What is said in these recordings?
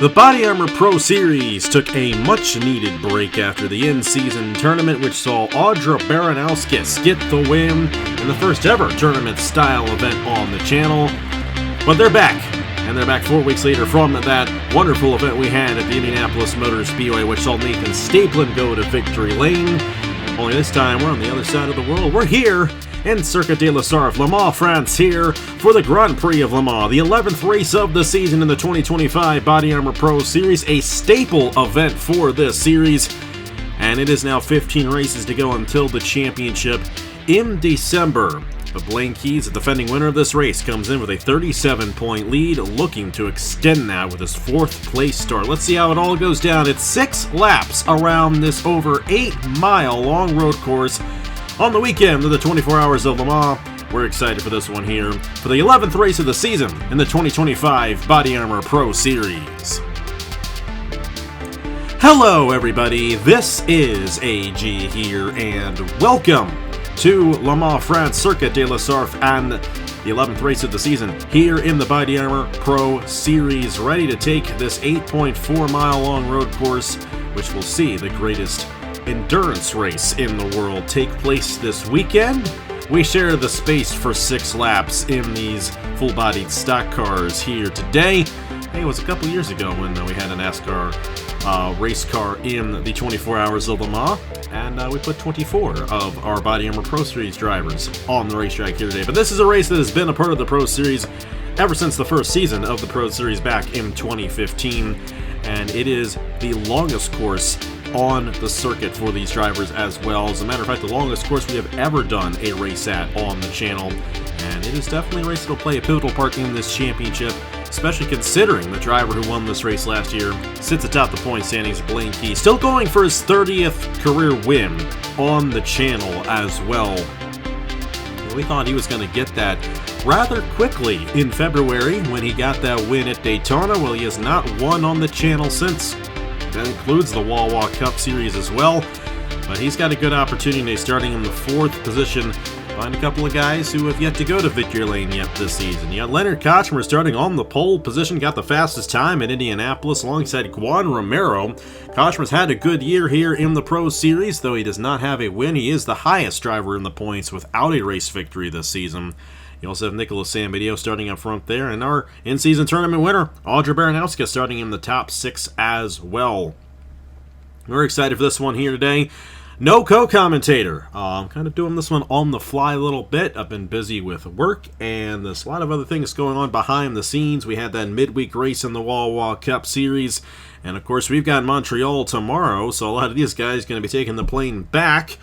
The BodyArmor Pro Series took a much-needed break after the in-season tournament, which saw Audra Baranowskis get the win in the first-ever tournament-style event on the channel. But they're back, and they're back 4 weeks later from that wonderful event we had at the Indianapolis Motor Speedway, which saw Nathan Stapleton go to victory lane. Only this time, we're on the other side of the world. We're here in Circuit de la Sarthe, Le Mans, France, here for the Grand Prix of Le Mans, the 11th race of the season in the 2025 BodyArmor Pro Series, a staple event for this series, and it is now 15 races to go until the championship in December. But Blaine Keys, the defending winner of this race, comes in with a 37-point lead, looking to extend that with his 4th place start. Let's see how it all goes down. It's 6 laps around this over 8-mile long road course on the weekend of the 24 Hours of Le Mans. We're excited for this one here for the 11th race of the season in the 2025 BodyArmor Pro Series. Hello everybody, this is AG here, and welcome to Le Mans, France, Circuit de la Sarthe, and the 11th race of the season here in the BodyArmor Pro Series, ready to take this 8.4-mile long road course, which will see the greatest endurance race in the world take place this weekend. We share the space for 6 laps in these full-bodied stock cars here today. Hey, it was a couple years ago when we had a NASCAR race car in the 24 Hours of Le Mans, and we put 24 of our BodyArmor Pro Series drivers on the racetrack here today. But this is a race that has been a part of the Pro Series ever since the first season of the Pro Series back in 2015, and it is the longest course on the circuit for these drivers as well. As a matter of fact, the longest course we have ever done a race at on the channel, and it is definitely a race that will play a pivotal part in this championship, especially considering the driver who won this race last year sits atop the point standings, Blaine Keys, still going for his 30th career win on the channel as well. We thought he was going to get that rather quickly in February when he got that win at Daytona. Well, he has not won on the channel since. That includes the Wawa Cup Series as well, but he's got a good opportunity starting in the 4th position behind a couple of guys who have yet to go to victory lane yet this season. You got Leonard Kochmer starting on the pole position, got the fastest time at Indianapolis alongside Juan Romero. Kochmer's had a good year here in the Pro Series, though he does not have a win. He is the highest driver in the points without a race victory this season. You also have Nicholas Sambidio starting up front there, and our in-season tournament winner, Audra Baranowskis, starting in the top 6 as well. We're excited for this one here today. No co-commentator. I'm kind of doing this one on the fly a little bit. I've been busy with work, and there's a lot of other things going on behind the scenes. We had that midweek race in the Wawa Cup Series, and of course we've got Montreal tomorrow, so a lot of these guys are going to be taking the plane back.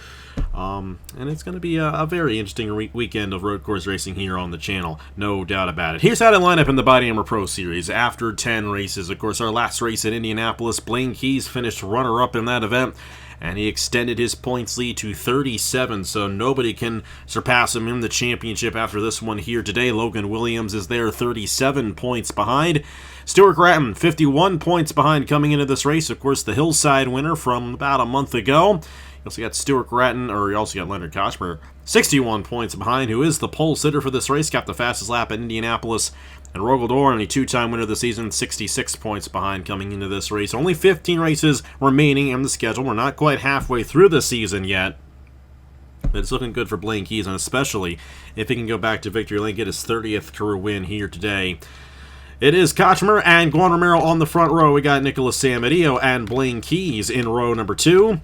And it's going to be a very interesting weekend of road course racing here on the channel, no doubt about it. Here's how to line up in the BodyArmor Pro Series after 10 races. Of course, our last race at Indianapolis, Blaine Keys finished runner-up in that event, and he extended his points lead to 37, so nobody can surpass him in the championship after this one here today. Logan Williams is there 37 points behind. Stuart Gratton 51 points behind coming into this race. Of course, the Hillside winner from about a month ago. You also got Stuart Gratton, or you also got Leonard Kochmer, 61 points behind, who is the pole sitter for this race, got the fastest lap at Indianapolis. And Rogel Dorn, a 2-time winner of the season, 66 points behind coming into this race. Only 15 races remaining in the schedule. We're not quite halfway through the season yet, but it's looking good for Blaine Keys, and especially if he can go back to victory lane, get his 30th career win here today. It is Kochmer and Juan Romero on the front row. We got Nicholas Sambidio and Blaine Keys in row number 2.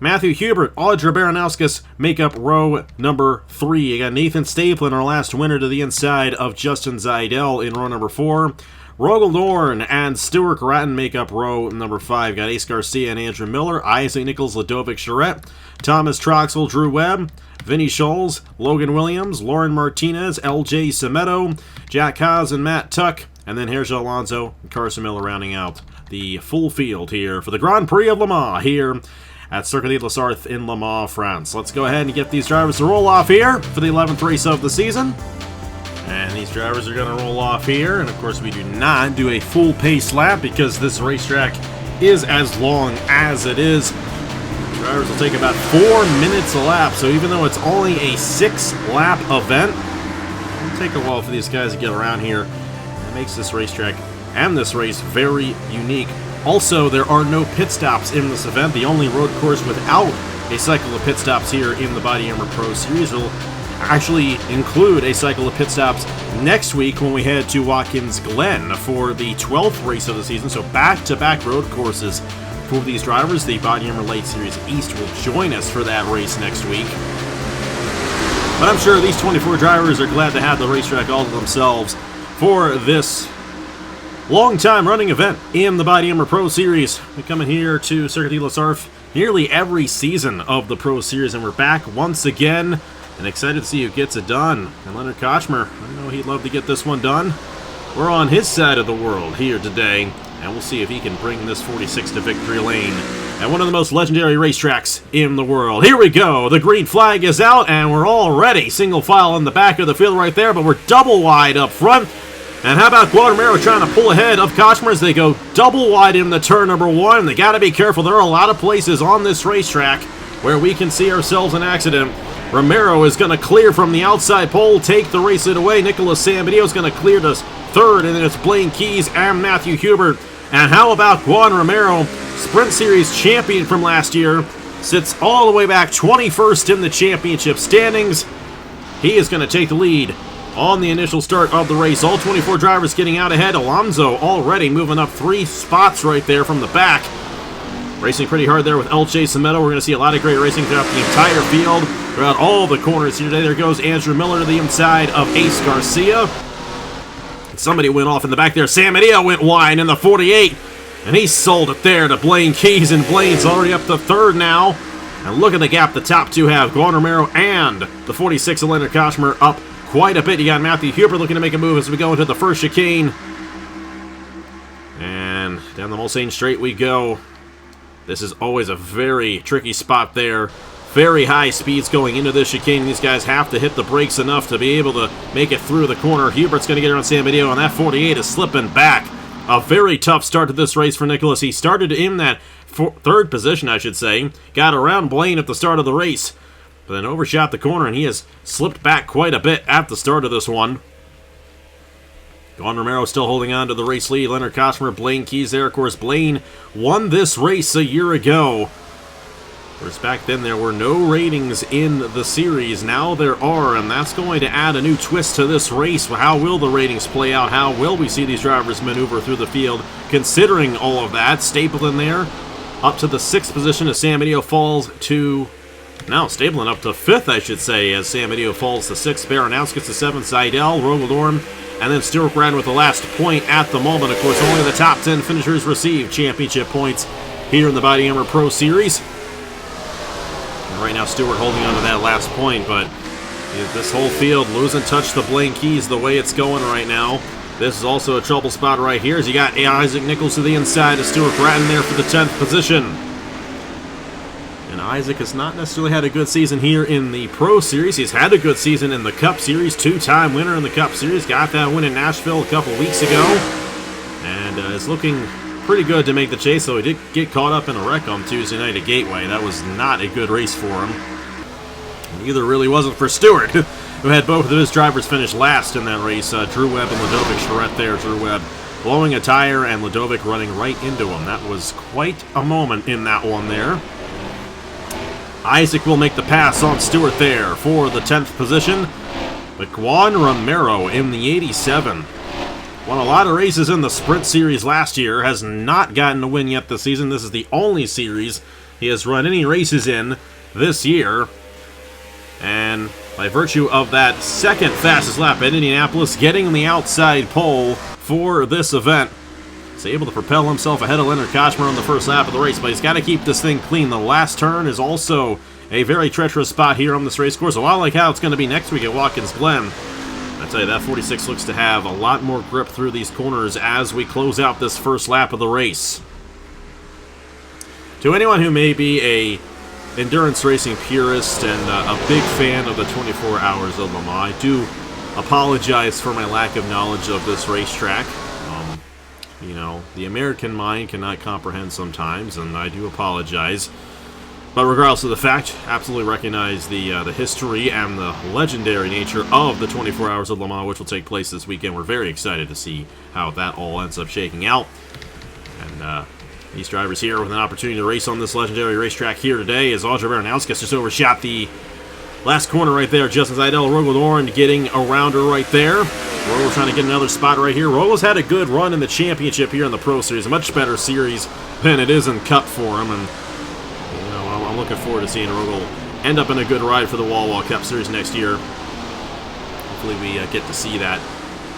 Matthew Hubert, Audra Baranowskis make up row number 3. You got Nathan Stapleton, our last winner, to the inside of Justin Zaidel in row number 4. Rogel Dorn and Stuart Gratton make up row number 5. Got Ace Garcia and Andrew Miller, Isaac Nichols, Ludovic Charette, Thomas Troxel, Drew Webb, Vinny Scholes, Logan Williams, Lauren Martinez, LJ Semedo, Jack Haas and Matt Tuck, and then here's Alonso and Carson Miller rounding out the full field here for the Grand Prix of Le Mans here at Circuit de la Sarthe in Le Mans, France. Let's go ahead and get these drivers to roll off here for the 11th race of the season. And these drivers are going to roll off here. And of course, we do not do a full pace lap because this racetrack is as long as it is. Drivers will take about 4 minutes a lap. So even though it's only a 6-lap event, it'll take a while for these guys to get around here. It makes this racetrack and this race very unique. Also, there are no pit stops in this event. The only road course without a cycle of pit stops here in the BodyArmor Pro Series will actually include a cycle of pit stops next week when we head to Watkins Glen for the 12th race of the season. So back-to-back road courses for these drivers. The BodyArmor Late Series East will join us for that race next week. But I'm sure these 24 drivers are glad to have the racetrack all to themselves for this long-time running event in the BodyArmor Pro Series. We're coming here to Circuit de la Sarthe nearly every season of the Pro Series, and we're back once again, and excited to see who gets it done. And Leonard Kochmer, I know he'd love to get this one done. We're on his side of the world here today, and we'll see if he can bring this 46 to victory lane at one of the most legendary racetracks in the world. Here we go. The green flag is out, and we're all ready. Single file in the back of the field right there, but we're double wide up front. And how about Juan Romero trying to pull ahead of Kochmer as they go double wide in the turn number one? They got to be careful. There are a lot of places on this racetrack where we can see ourselves an accident. Romero is going to clear from the outside pole, take the race it away. Nicholas Sambadio is going to clear to third, and then it's Blaine Keys and Matthew Hubert. And how about Juan Romero, Sprint Series champion from last year, sits all the way back 21st in the championship standings. He is going to take the lead on the initial start of the race. All 24 drivers getting out ahead. Alonso already moving up 3 spots right there from the back. Racing pretty hard there with Elche Semedo. We're going to see a lot of great racing throughout the entire field, throughout all the corners here today. There goes Andrew Miller to the inside of Ace Garcia. Somebody went off in the back there. Sam Adia went wide in the 48, and he sold it there to Blaine Keys, and Blaine's already up to third now. And look at the gap the top two have. Juan Romero and the 46 of Leonard Kochmer up quite a bit. You got Matthew Hubert looking to make a move as we go into the first chicane. And down the Mulsanne Straight we go. This is always a very tricky spot there. Very high speeds going into this chicane. These guys have to hit the brakes enough to be able to make it through the corner. Hubert's going to get around Sam Video, and that 48 is slipping back. A very tough start to this race for Nicholas. He started in that third position, I should say. Got around Blaine at the start of the race, but then overshot the corner, and he has slipped back quite a bit at the start of this one. Juan Romero still holding on to the race lead. Leonard Kochmer, Blaine Keys there. Of course, Blaine won this race a year ago. Whereas back then there were no ratings in the series. Now there are, and that's going to add a new twist to this race. How will the ratings play out? How will we see these drivers maneuver through the field? Considering all of that, Stapleton there up to the 6th position as Sam Idio falls to... Now Stapleton up to 5th, I should say, as Sam Idio falls to 6th. Baranowski gets to 7th. Seidel, Rogaldorm, and then Stuart Brad with the last point at the moment. Of course, only the top 10 finishers receive championship points here in the BodyArmor Pro Series. And right now, Stewart holding on to that last point, but this whole field losing touch to Blaine Keys the way it's going right now. This is also a trouble spot right here as you got Isaac Nichols to the inside of Stuart Bratton there for the 10th position. And Isaac has not necessarily had a good season here in the Pro Series. He's had a good season in the Cup Series, 2-time winner in the Cup Series. Got that win in Nashville a couple weeks ago. And is looking pretty good to make the chase, so he did get caught up in a wreck on Tuesday night at Gateway. That was not a good race for him. Neither really wasn't for Stewart, who had both of his drivers finish last in that race. Drew Webb and Ludovic Charette there. Drew Webb blowing a tire and Ludovic running right into him. That was quite a moment in that one there. Isaac will make the pass on Stewart there for the 10th position. But Juan Romero in the 87. Won a lot of races in the Sprint Series last year. Has not gotten a win yet this season. This is the only series he has run any races in this year. And by virtue of that second fastest lap at Indianapolis, getting the outside pole for this event, he's able to propel himself ahead of Leonard Kochmer on the first lap of the race, but he's got to keep this thing clean. The last turn is also a very treacherous spot here on this race course, so I like how it's going to be next week at Watkins Glen. I tell you, that 46 looks to have a lot more grip through these corners as we close out this first lap of the race. To anyone who may be a endurance racing purist and a big fan of the 24 Hours of Le Mans, I do apologize for my lack of knowledge of this racetrack. You know, the American mind cannot comprehend sometimes, and I do apologize. But regardless of the fact, absolutely recognize the history and the legendary nature of the 24 Hours of Le Mans, which will take place this weekend. We're very excited to see how that all ends up shaking out. And these drivers here with an opportunity to race on this legendary racetrack here today as Audrey Baranowski just overshot the last corner right there. Justin Seidel, Rogodoran getting around her right there. Rogel trying to get another spot right here. Rogel's had a good run in the championship here in the Pro Series. A much better series than it is in Cup for him. And I'm looking forward to seeing Rogel end up in a good ride for the Wall Cup Series next year. Hopefully we get to see that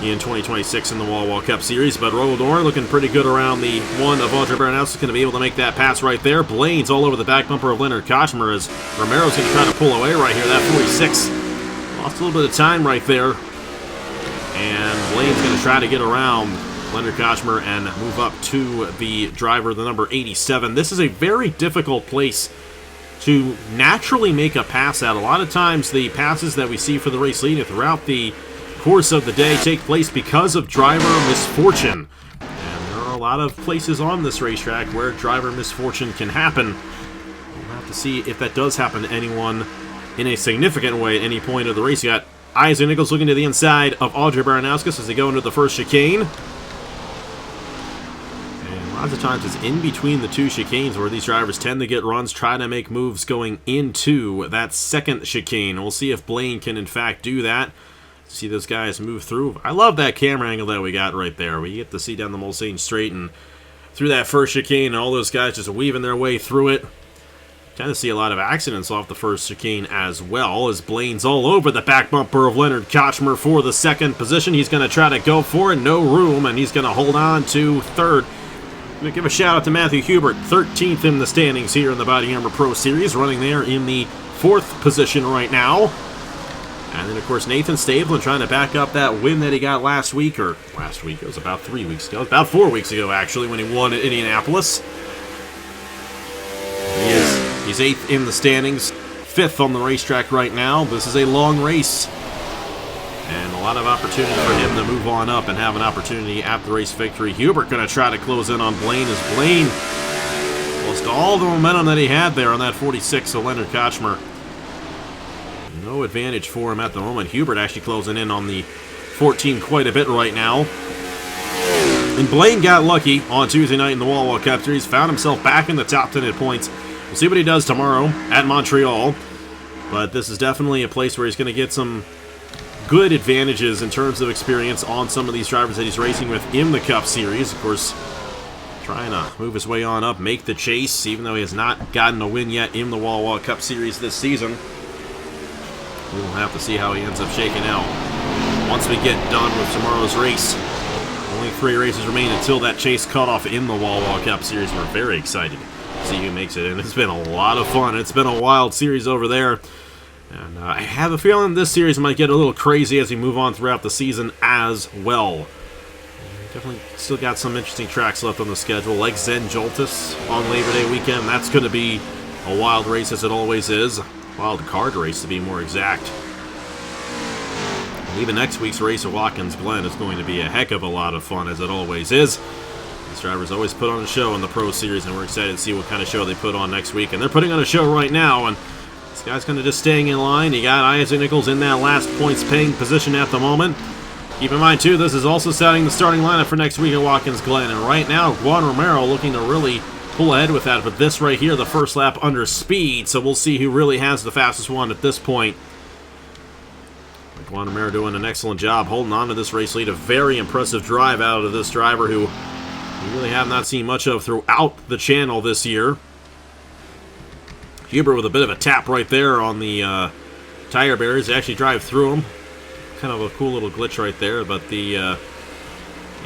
in 2026 in the Wall Cup Series. But Rogodoran looking pretty good around the one of Audrey Baranowski. Going to be able to make that pass right there. Blaine's all over the back bumper of Leonard Kochmer as Romero's going to try to pull away right here. That 46 lost a little bit of time right there. And Blaine's going to try to get around Leonard Kochmer and move up to the driver, the number 87. This is a very difficult place to naturally make a pass at. A lot of times the passes that we see for the race leader throughout the course of the day take place because of driver misfortune. And there are a lot of places on this racetrack where driver misfortune can happen. We'll have to see if that does happen to anyone in a significant way at any point of the race. You got Isaac Nichols looking to the inside of Audrey Baranowski as they go into the first chicane. And lots of times it's in between the two chicanes where these drivers tend to get runs, try to make moves going into that second chicane. We'll see if Blaine can in fact do that. See those guys move through. I love that camera angle that we got right there. We get to see down the Mulsanne straight and through that first chicane and all those guys just weaving their way through it. Kind of see a lot of accidents off the first chicane as well, as Blaine's all over the back bumper of Leonard Kochmer for the second position. He's going to try to go for it, no room, and he's going to hold on to third. I'm going to give a shout out to Matthew Hubert, 13th in the standings here in the BodyArmor Pro Series, running there in the 4th position right now. And then, of course, Nathan Stavlin trying to back up that win that he got last week, it was about 3 weeks ago, about 4 weeks ago, actually, when he won at Indianapolis. He's 8th in the standings, 5th on the racetrack right now. This is a long race, and a lot of opportunity for him to move on up and have an opportunity at the race victory. Hubert going to try to close in on Blaine as Blaine lost all the momentum that he had there on that 46 of Leonard Kochmer. No advantage for him at the moment. Hubert actually closing in on the 14 quite a bit right now. And Blaine got lucky on Tuesday night in the Wall Cup Series, found himself back in the top 10 at points. We'll see what he does tomorrow at Montreal, but this is definitely a place where he's going to get some good advantages in terms of experience on some of these drivers that he's racing with in the Cup Series. Of course, trying to move his way on up, make the chase, even though he has not gotten a win yet in the Wall Cup Series this season. We'll have to see how he ends up shaking out once we get done with tomorrow's race. Only 3 races remain until that chase cutoff in the Wall Cup Series. We're very excited see who makes it, and it's been a lot of fun. It's been a wild series over there, and I have a feeling this series might get a little crazy as we move on throughout the season as well. Definitely still got some interesting tracks left on the schedule, like Zen Joltis on Labor Day weekend. That's going to be a wild race, as it always is. Wild card race, to be more exact. And even next week's race at Watkins Glen is going to be a heck of a lot of fun, as it always is. These drivers always put on a show in the Pro Series, and we're excited to see what kind of show they put on next week. And they're putting on a show right now, and this guy's kind of just staying in line. You got Isaac Nichols in that last points-paying position at the moment. Keep in mind, too, this is also setting the starting lineup for next week at Watkins Glen. And right now, Juan Romero looking to really pull ahead with that. But this right here, the first lap under speed. So we'll see who really has the fastest one at this point. Juan Romero doing an excellent job holding on to this race lead. A very impressive drive out of this driver who we really have not seen much of throughout the channel this year. Hubert with a bit of a tap right there on the tire barriers. They actually drive through them. Kind of a cool little glitch right there, but the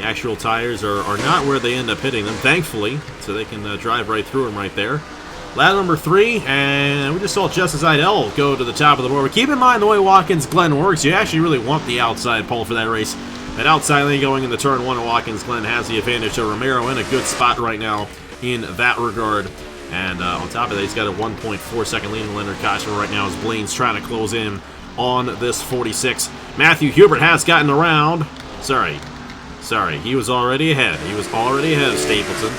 actual tires are not where they end up hitting them, thankfully, so they can drive right through them right there. Lap number 3, and we just saw Justin Seidel go to the top of the board. But keep in mind the way Watkins Glen works, you actually really want the outside pole for that race. That outside lane going into turn 1 at Watkins Glen has the advantage. So Romero in a good spot right now in that regard. And on top of that, he's got a 1.4 second lead in Leonard Kochmer right now as Blaine's trying to close in on this 46. Matthew Hubert has gotten around. Sorry, he was already ahead. He was already ahead of Stapleton.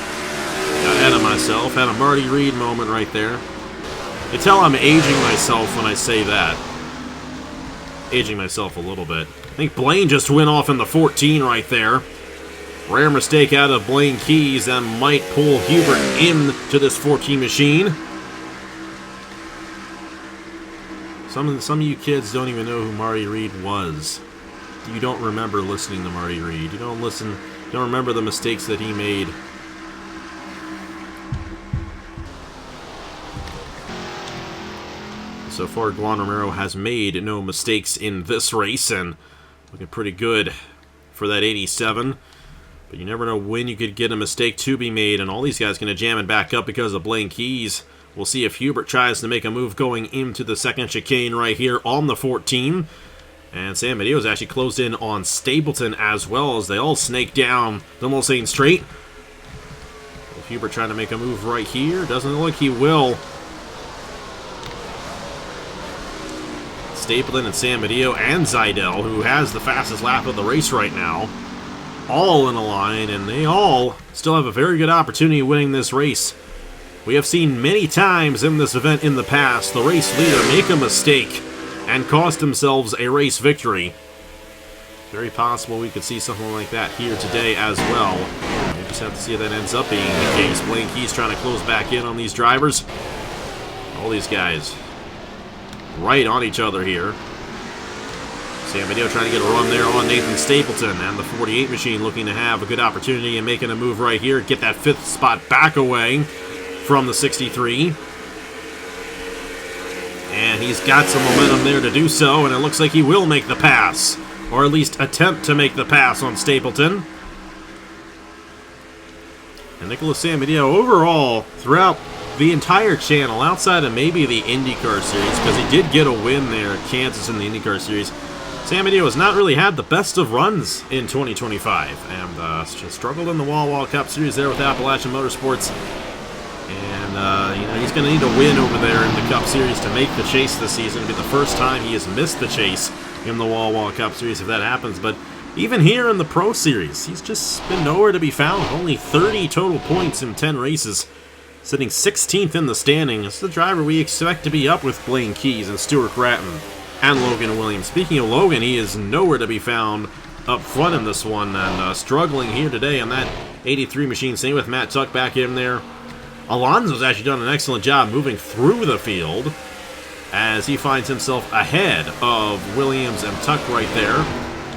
Got ahead of myself. Had a Marty Reed moment right there. You tell I'm aging myself when I say that. Aging myself a little bit. I think Blaine just went off in the 14 right there. Rare mistake out of Blaine Keys and might pull Hubert into this 14 machine. Some of you kids don't even know who Marty Reed was. You don't remember listening to Marty Reed. You don't remember the mistakes that he made. So far, Juan Romero has made no mistakes in this race, and looking pretty good for that 87. But you never know when you could get a mistake to be made, and all these guys going to jam it back up because of Blaine Keys. We'll see if Hubert tries to make a move going into the second chicane right here on the 14. And San Mateo's actually closed in on Stapleton as well as they all snake down the Mulsanne Straight. Will Hubert trying to make a move right here? Doesn't look like he will. Stapleton and San Mateo and Zidell, who has the fastest lap of the race right now, all in a line, and they all still have a very good opportunity of winning this race. We have seen many times in this event in the past the race leader make a mistake and cost themselves a race victory. Very possible we could see something like that here today as well. We just have to see if that ends up being the case. Blaine Keys trying to close back in on these drivers. All these guys right on each other here. San Mateo trying to get a run there on Nathan Stapleton, and the 48 machine looking to have a good opportunity and making a move right here. Get that 5th spot back away from the 63. And he's got some momentum there to do so, and it looks like he will make the pass, or at least attempt to make the pass on Stapleton. And Nicholas San Mateo overall throughout the entire channel, outside of maybe the IndyCar Series, because he did get a win there at Kansas in the IndyCar Series, San Mateo has not really had the best of runs in 2025, and just struggled in the Wall Cup Series there with Appalachian Motorsports. And, you know, he's going to need a win over there in the Cup Series to make the chase this season. It'll be the first time he has missed the chase in the Wall Cup Series if that happens. But even here in the Pro Series, he's just been nowhere to be found. Only 30 total points in 10 races. Sitting 16th in the standing. It's the driver we expect to be up with Blaine Keys and Stuart Gratton and Logan Williams. Speaking of Logan, he is nowhere to be found up front in this one, and struggling here today on that 83 machine. Same with Matt Tuck back in there. Alonso's actually done an excellent job moving through the field as he finds himself ahead of Williams and Tuck right there,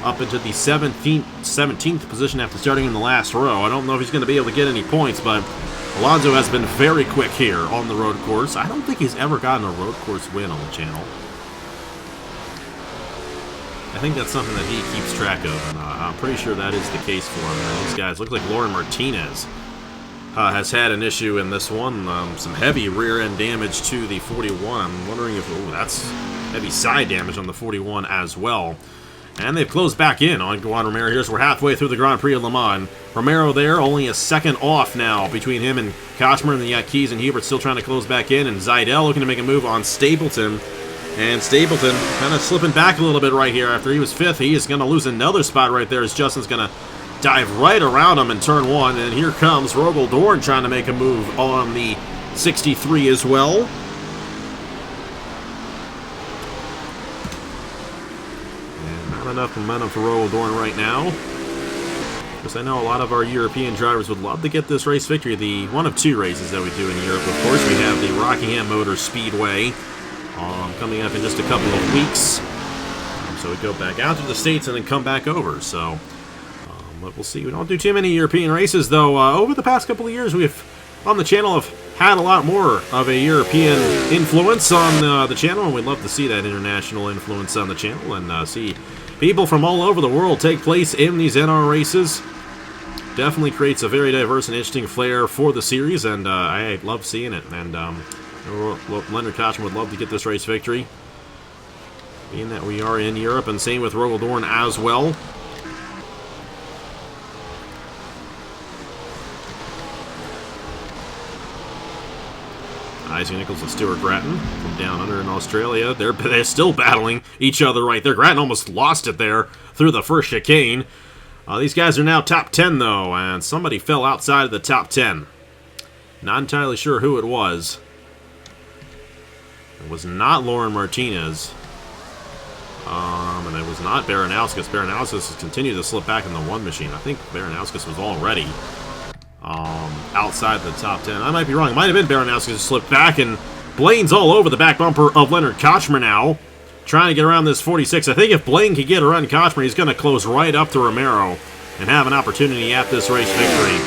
up into the 17th position after starting in the last row. I don't know if he's going to be able to get any points, but Alonso has been very quick here on the road course. I don't think he's ever gotten a road course win on the channel. I think that's something that he keeps track of, and I'm pretty sure that is the case for him. These guys look like Lauren Martinez has had an issue in this one. Some heavy rear-end damage to the 41. I'm wondering if that's heavy side damage on the 41 as well. And they've closed back in on Juan Romero here, so we're halfway through the Grand Prix of Le Mans. Romero there, only a second off now between him and Kochmer, and the Keys and Hubert still trying to close back in, and Zidell looking to make a move on Stapleton. And Stapleton kind of slipping back a little bit right here. After he was 5th, he is going to lose another spot right there as Justin's going to dive right around him in turn 1. And here comes Rogel Dorn trying to make a move on the 63 as well. And not enough momentum for Rogel Dorn right now. Because I know a lot of our European drivers would love to get this race victory. The one of 2 races that we do in Europe. Of course, we have the Rockingham Motor Speedway coming up in just a couple of weeks. So we go back out to the States and then come back over. So, but we'll see. We don't do too many European races, though. Over the past couple of years, we've, on the channel, have had a lot more of a European influence on the channel, and we'd love to see that international influence on the channel and see people from all over the world take place in these NR races. Definitely creates a very diverse and interesting flair for the series, and I love seeing it. And Leonard Kochman would love to get this race victory, being that we are in Europe, and same with Rogel Dorn as well. Isaac Nichols and Stuart Gratton from down under in Australia. They're still battling each other right there. Gratton almost lost it there through the first chicane. These guys are now top 10, though, and somebody fell outside of the top 10. Not entirely sure who it was. It was not Lauren Martinez. And it was not Baranauskas. Baranauskas has continued to slip back in the 1 machine. I think Baranauskas was already outside the top 10. I might be wrong. It might have been Baranauskas who slipped back, and Blaine's all over the back bumper of Leonard Kochmer now, trying to get around this 46. I think if Blaine can get around Kochmer, he's going to close right up to Romero and have an opportunity at this race victory.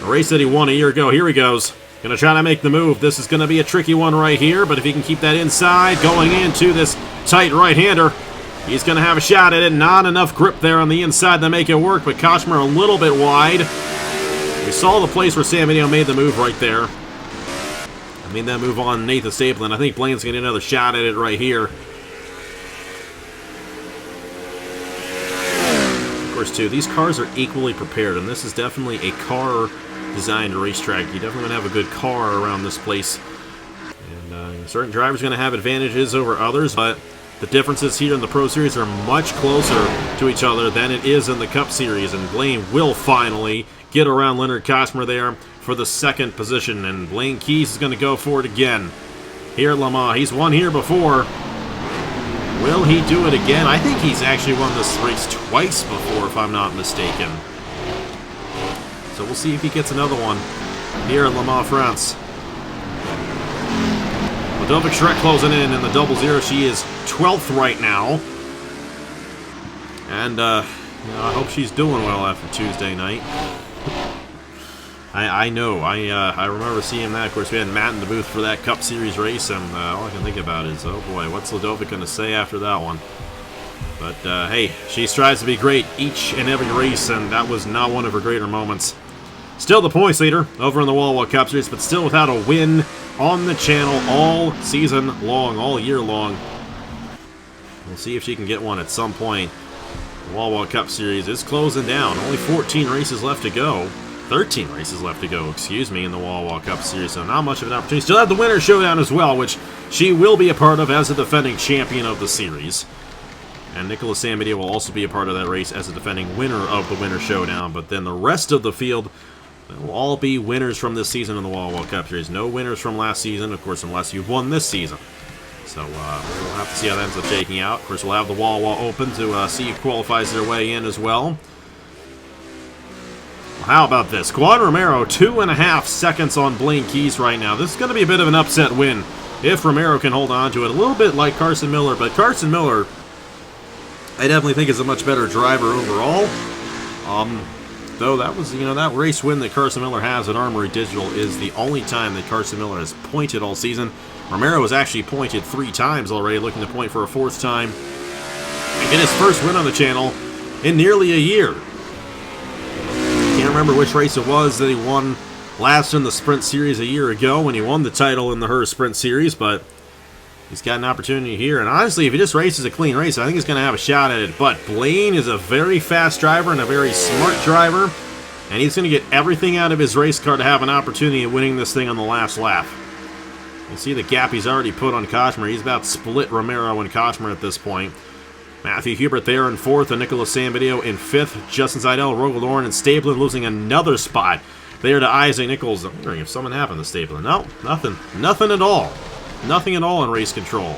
A race that he won a year ago. Here he goes. Going to try to make the move. This is going to be a tricky one right here, but if he can keep that inside, going into this tight right-hander, he's going to have a shot at it. Not enough grip there on the inside to make it work, but Kochmer a little bit wide. We saw the place where Samedeo made the move right there. I made that move on Nathan Stapleton. I think Blaine's going to get another shot at it right here. Of course, too, these cars are equally prepared, and this is definitely a car-designed racetrack. You definitely want to have a good car around this place. And certain drivers are going to have advantages over others, but the differences here in the Pro Series are much closer to each other than it is in the Cup Series, and Blaine will finally get around Leonard Kochmer there for the 2nd position, and Blaine Keys is going to go for it again here at Le Mans. He's won here before. Will he do it again? I think he's actually won this race twice before, if I'm not mistaken. So we'll see if he gets another one here at Le Mans, France. Ludovic Schreck closing in the 00. She is 12th right now. And I hope she's doing well after Tuesday night. I know. I remember seeing that. Of course, we had Matt in the booth for that Cup Series race, and all I can think about is, oh boy, what's Ludovic going to say after that one? But, hey, she strives to be great each and every race, and that was not one of her greater moments. Still the points leader over in the Wall Cup Series, but still without a win on the channel all season long, all year long. We'll see if she can get one at some point. The Wall Cup Series is closing down. Only 14 races left to go. 13 races left to go, excuse me, in the Wall Cup Series, so not much of an opportunity. Still have the Winner's Showdown as well, which she will be a part of as the defending champion of the series. And Nicholas Samedeo will also be a part of that race as the defending winner of the Winner's Showdown, but then the rest of the field will all be winners from this season in the Wall Cup Series. No winners from last season, of course, unless you've won this season. So we'll have to see how that ends up shaking out. Of course, we'll have the Wall open to see who qualifies their way in as well. How about this? Juan Romero, 2.5 seconds on Blaine Keys right now. This is going to be a bit of an upset win if Romero can hold on to it. A little bit like Carson Miller, but Carson Miller, I definitely think is a much better driver overall. Though that was, that race win that Carson Miller has at Armory Digital is the only time that Carson Miller has pointed all season. Romero has actually pointed 3 times already, looking to point for a 4th time and get his first win on the channel in nearly a year. Can't remember which race it was that he won last in the Sprint Series a year ago when he won the title in the Her Sprint Series, but he's got an opportunity here. And honestly, if he just races a clean race, I think he's going to have a shot at it. But Blaine is a very fast driver and a very smart driver, and he's going to get everything out of his race car to have an opportunity at winning this thing on the last lap. You see the gap he's already put on Kochmer. He's about split Romero and Kochmer at this point. Matthew Hubert there in 4th, and Nicholas Samedeo in 5th. Justin Seidel, Rogaldorn, and Stapleton losing another spot there to Isaac Nichols. I'm wondering if something happened to Stapleton. No, nothing. Nothing at all. Nothing at all in race control.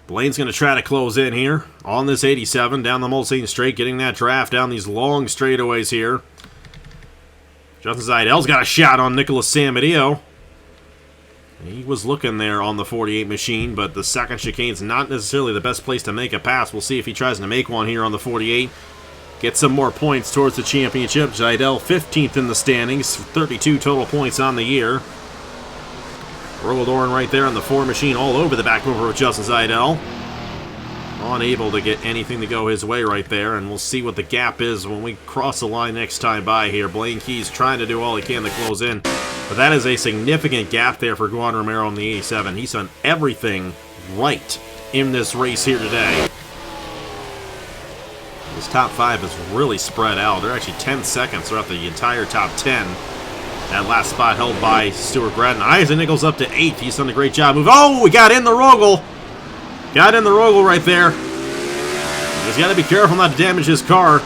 Blaine's going to try to close in here on this 87 down the Mulsanne straight, getting that draft down these long straightaways here. Justin Seidel's got a shot on Nicholas Samedeo. He was looking there on the 48 machine, but the second chicane's not necessarily the best place to make a pass. We'll see if he tries to make one here on the 48. Get some more points towards the championship. Seidel 15th in the standings, 32 total points on the year. Rogaldorn right there on the 4 machine, all over the back bumper of Justin Seidel. Unable to get anything to go his way right there, and we'll see what the gap is when we cross the line next time by here. Blaine Keys trying to do all he can to close in, but that is a significant gap there for Juan Romero in the 87. He's done everything right in this race here today. This top 5 is really spread out. They're actually 10 seconds throughout the entire top 10. That last spot held by Stuart Gratton. Isaac Nichols up to 8th. He's done a great job. Oh, we got in the Rogel. Got in the Rogel right there. He's got to be careful not to damage his car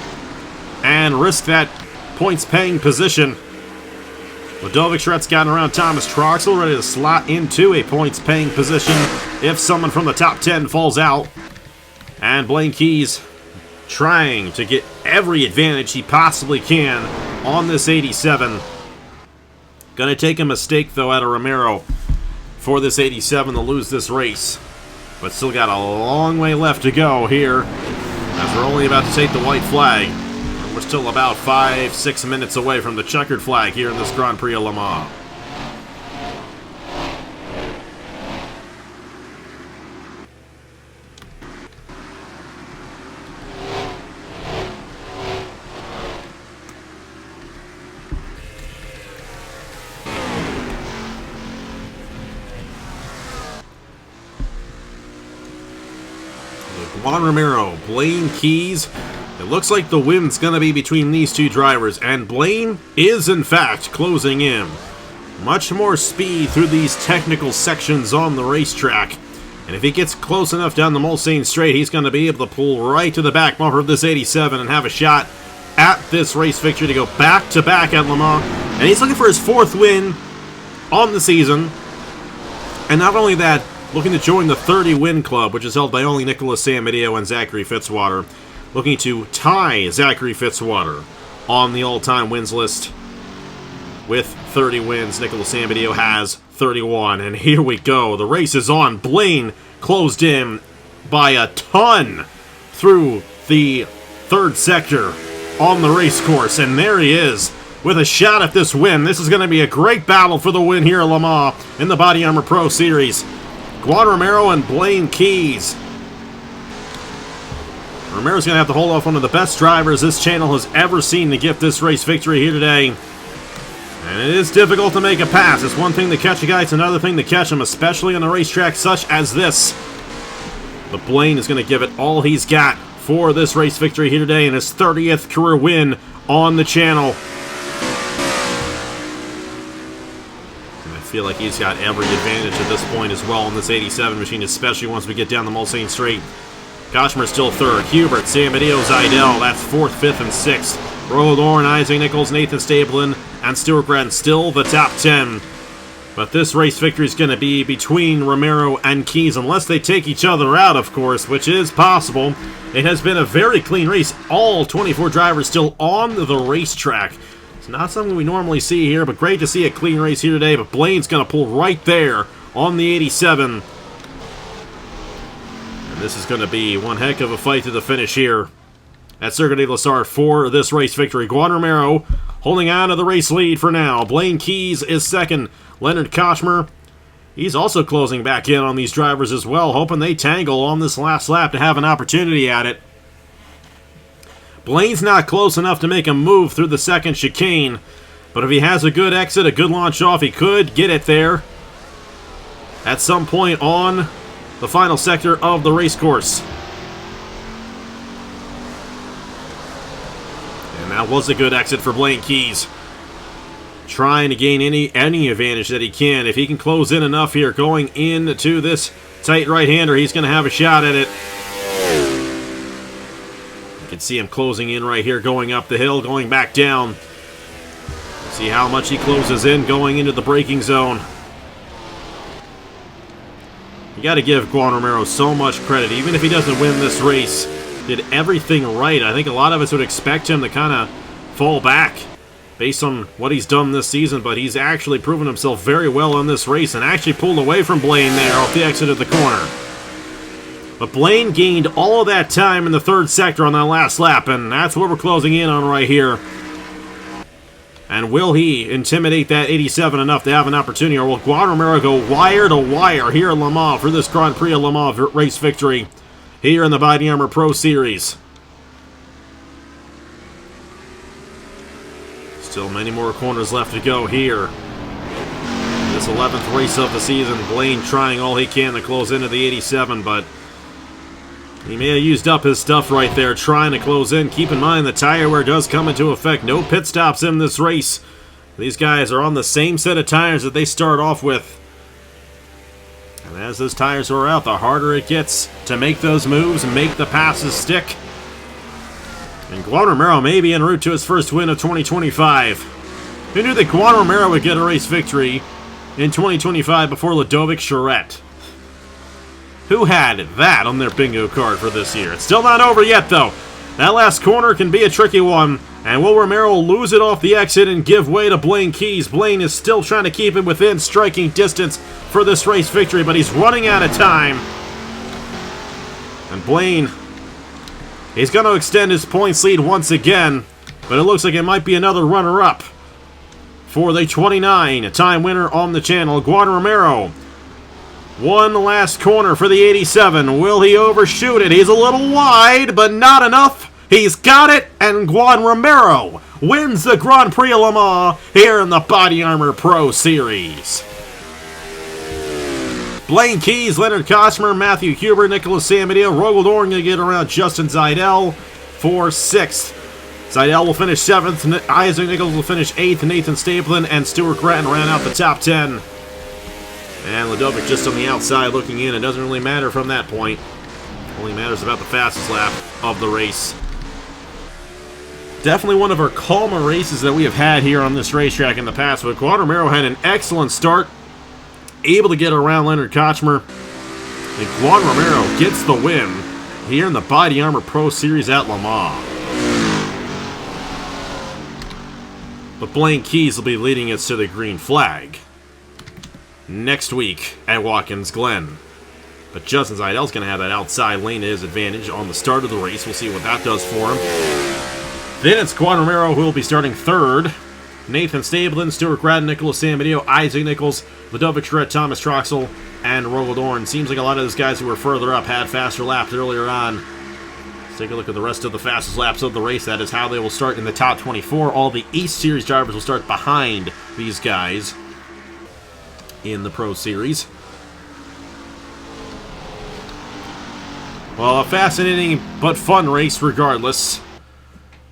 and risk that points-paying position. Ludovic Schrett's gotten around Thomas Troxel, ready to slot into a points-paying position if someone from the top 10 falls out. And Blaine Keys trying to get every advantage he possibly can on this 87. Gonna take a mistake, though, out of Romero for this 87 to lose this race. But still got a long way left to go here, as we're only about to take the white flag. We're still about 5-6 minutes away from the checkered flag here in this Grand Prix of Le Mans. Juan Romero, Blaine Keys. It looks like the win's going to be between these two drivers, and Blaine is, in fact, closing in. Much more speed through these technical sections on the racetrack. And if he gets close enough down the Mulsanne straight, he's going to be able to pull right to the back bumper of this 87 and have a shot at this race victory to go back-to-back at Le Mans. And he's looking for his 4th win on the season. And not only that, looking to join the 30-win club, which is held by only Nicholas Samedeo and Zachary Fitzwater. Looking to tie Zachary Fitzwater on the all-time wins list with 30 wins. Nicholas Samedeo has 31. And here we go. The race is on. Blaine closed in by a ton through the 3rd sector on the race course. And there he is with a shot at this win. This is going to be a great battle for the win here at Le Mans in the BodyArmor Pro Series. Juan Romero and Blaine Keys. Romero's going to have to hold off one of the best drivers this channel has ever seen to get this race victory here today. And it is difficult to make a pass. It's one thing to catch a guy, it's another thing to catch him, especially on a racetrack such as this. But Blaine is going to give it all he's got for this race victory here today and his 30th career win on the channel. And I feel like he's got every advantage at this point as well in this 87 machine, especially once we get down the Mulsanne straight. Koshmer's still 3rd. Hubert, Samedeo, Zidell, that's 4th, 5th, and 6th. Roland Orr, Isaac Nichols, Nathan Stapleton, and Stuart Gratton still the top 10. But this race victory is going to be between Romero and Keys, unless they take each other out, of course, which is possible. It has been a very clean race. All 24 drivers still on the racetrack. It's not something we normally see here, but great to see a clean race here today. But Blaine's going to pull right there on the 87. This is going to be one heck of a fight to the finish here at Circuit de la Sarthe for this race victory. Juan Romero holding on to the race lead for now. Blaine Keys is 2nd. Leonard Koshmer, he's also closing back in on these drivers as well, hoping they tangle on this last lap to have an opportunity at it. Blaine's not close enough to make a move through the 2nd chicane, but if he has a good exit, a good launch off, he could get it there at some point on the final sector of the race course. And that was a good exit for Blaine Keys. Trying to gain any advantage that he can. If he can close in enough here going into this tight right-hander, he's going to have a shot at it. You can see him closing in right here, going up the hill, going back down. See how much he closes in going into the braking zone. You got to give Juan Romero so much credit. Even if he doesn't win this race, did everything right. I think a lot of us would expect him to kind of fall back based on what he's done this season, but he's actually proven himself very well in this race and actually pulled away from Blaine there off the exit of the corner. But Blaine gained all of that time in the 3rd sector on that last lap, and that's what we're closing in on right here. And will he intimidate that 87 enough to have an opportunity, or will Juan Romero go wire to wire here in Le Mans for this Grand Prix of Le Mans race victory here in the BodyArmor Pro Series? Still many more corners left to go here. This 11th race of the season. Blaine trying all he can to close into the 87, but he may have used up his stuff right there trying to close in. Keep in mind the tire wear does come into effect. No pit stops in this race. These guys are on the same set of tires that they start off with. And as those tires wear out, the harder it gets to make those moves and make the passes stick. And Juan Romero may be en route to his first win of 2025. Who knew that Juan Romero would get a race victory in 2025 before Ludovic Charette? Who had that on their bingo card for this year? It's still not over yet, though. That last corner can be a tricky one. And will Romero lose it off the exit and give way to Blaine Keys? Blaine is still trying to keep him within striking distance for this race victory, but he's running out of time. And Blaine, he's going to extend his points lead once again, but it looks like it might be another runner-up for the 29-time winner on the channel, Juan Romero. One last corner for the 87. Will he overshoot it? He's a little wide, but not enough. He's got it, and Juan Romero wins the Grand Prix of Le Mans here in the BodyArmor Pro Series. Blaine Keys, Leonard Kosmer, Matthew Huber, Nicholas Samedeo, Rogaldorn going to get around Justin Zaidel for 6th. Zaidel will finish 7th, Isaac Nichols will finish 8th, Nathan Stapleton and Stuart Grattan ran out the top 10. And Ludovic just on the outside looking in. It doesn't really matter from that point. It only matters about the fastest lap of the race. Definitely one of our calmer races that we have had here on this racetrack in the past, but Juan Romero had an excellent start, able to get around Leonard Kosmer, and Juan Romero gets the win here in the BodyArmor Pro Series at Le Mans. But Blaine Keys will be leading us to the green flag next week at Watkins Glen. But Justin Zaidel's going to have that outside lane to his advantage on the start of the race. We'll see what that does for him. Then it's Juan Romero who will be starting 3rd. Nathan Stapleton, Stuart Grattan, Nicholas Samedeo, Isaac Nichols, Ludovic Charette, Thomas Troxel, and Rogaldorn. Seems like a lot of those guys who were further up had faster laps earlier on. Let's take a look at the rest of the fastest laps of the race. That is how they will start in the top 24. All the East Series drivers will start behind these guys in the Pro Series. Well, a fascinating but fun race regardless.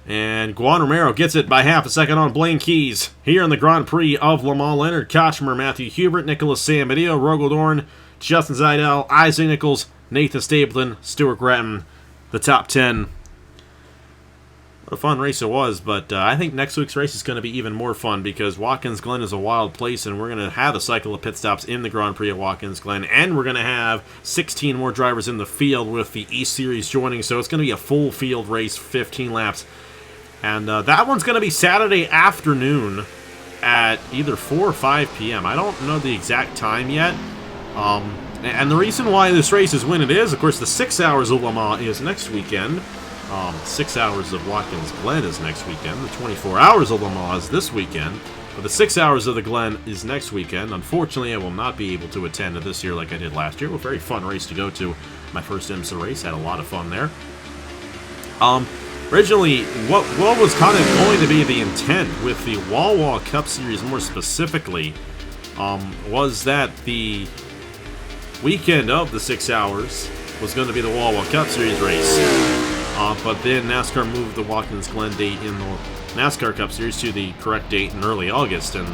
And Juan Romero gets it by half a second on Blaine Keys. Here in the Grand Prix of Le Mans, Leonard Kosmer, Matthew Hubert, Nicholas Samedeo, Rogaldorn, Justin Zaidel, Isaac Nichols, Nathan Stapleton, Stuart Grattan, the top 10. What a fun race it was, but I think next week's race is going to be even more fun because Watkins Glen is a wild place, and we're going to have a cycle of pit stops in the Grand Prix of Watkins Glen, and we're going to have 16 more drivers in the field with the East Series joining, so it's going to be a full field race, 15 laps. And that one's going to be Saturday afternoon at either 4 or 5 p.m. I don't know the exact time yet. And the reason why this race is when it is, of course, the 6 hours of Le Mans is next weekend. 6 hours of Watkins Glen is next weekend. The 24 hours of Le Mans is this weekend. But the 6 hours of the Glen is next weekend. Unfortunately, I will not be able to attend it this year like I did last year. A very fun race to go to. My first IMSA race. Had a lot of fun there. Originally, what was kind of going to be the intent with the Wawa Cup Series more specifically was that the weekend of the 6 hours was going to be the Wawa Cup Series race. But then NASCAR moved the Watkins Glen date in the NASCAR Cup Series to the correct date in early August, and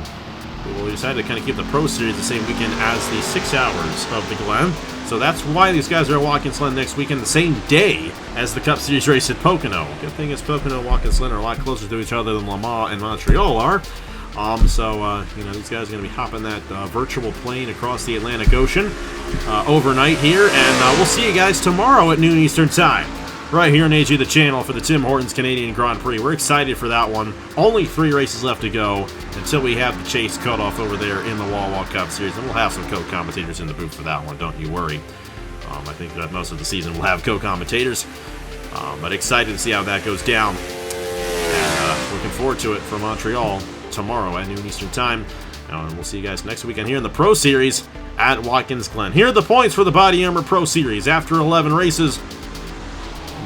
we decided to kind of keep the Pro Series the same weekend as the 6 hours of the Glen. So that's why these guys are at Watkins Glen next weekend, the same day as the Cup Series race at Pocono. Good thing is Pocono and Watkins Glen are a lot closer to each other than Le Mans and Montreal are. These guys are going to be hopping that virtual plane across the Atlantic Ocean overnight here, and we'll see you guys tomorrow at noon Eastern Time, right here on AG the Channel for the Tim Hortons Canadian Grand Prix. We're excited for that one. Only 3 races left to go until we have the chase cut off over there in the Wawa Cup Series, and we'll have some co-commentators in the booth for that one, don't you worry. I think that most of the season we'll have co-commentators, but excited to see how that goes down, and looking forward to it from Montreal tomorrow at noon Eastern Time. And we'll see you guys next weekend here in the Pro Series at Watkins Glen. Here are the points for the BodyArmor Pro Series after 11 races.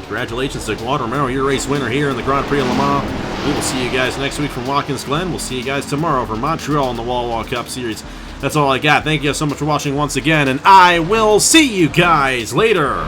Congratulations to Juan Romero, your race winner here in the Grand Prix of Le Mans. We will see you guys next week from Watkins Glen. We'll see you guys tomorrow from Montreal in the Wawa Cup Series. That's all I got. Thank you so much for watching once again, and I will see you guys later.